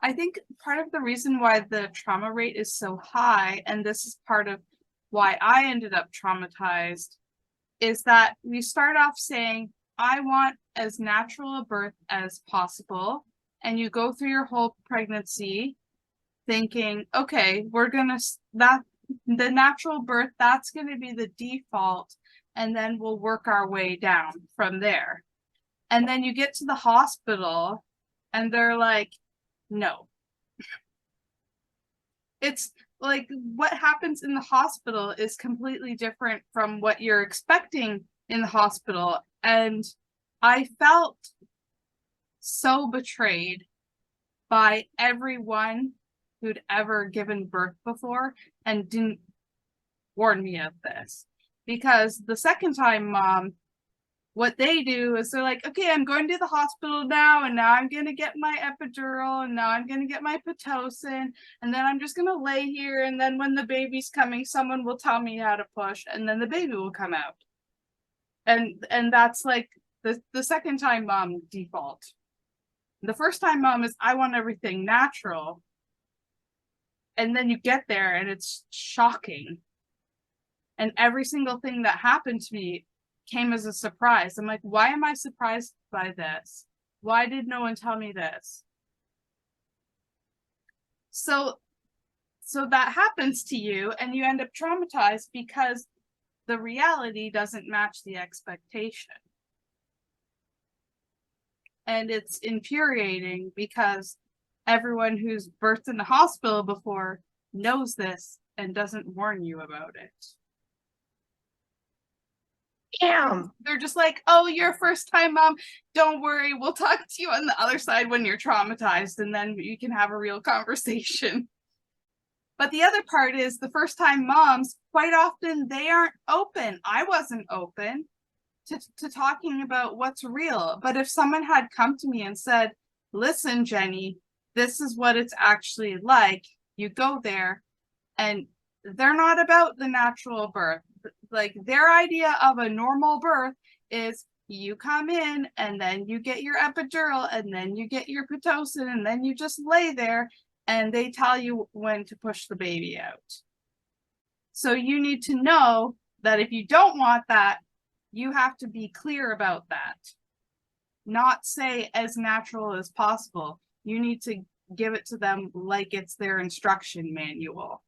I think part of the reason why the trauma rate is so high, and this is part of why I ended up traumatized, is that we start off saying, I want as natural a birth as possible. And you go through your whole pregnancy thinking, okay, the natural birth, that's going to be the default. And then we'll work our way down from there. And then you get to the hospital and they're like, no. It's like what happens in the hospital is completely different from what you're expecting in the hospital. And I felt so betrayed by everyone who'd ever given birth before and didn't warn me of this. Because the second time mom, what they do is they're like, okay, I'm going to the hospital now, and now I'm going to get my epidural, and now I'm going to get my Pitocin, and then I'm just going to lay here, and then when the baby's coming, someone will tell me how to push, and then the baby will come out. And that's like the second time mom default. The first time mom is, I want everything natural. And then you get there and it's shocking. And every single thing that happened to me came as a surprise. I'm like, why am I surprised by this? Why did no one tell me this? So that happens to you and you end up traumatized because the reality doesn't match the expectation. And it's infuriating because everyone who's birthed in the hospital before knows this and doesn't warn you about it. Damn. They're just like, oh, you're a first time mom. Don't worry. We'll talk to you on the other side when you're traumatized and then you can have a real conversation. But the other part is the first time moms, quite often they aren't open. I wasn't open to talking about what's real. But if someone had come to me and said, listen, Jenni, this is what it's actually like. You go there and they're not about the natural birth. Like their idea of a normal birth is you come in and then you get your epidural and then you get your Pitocin and then you just lay there and they tell you when to push the baby out. So you need to know that if you don't want that, you have to be clear about that. Not say as natural as possible. You need to give it to them like it's their instruction manual.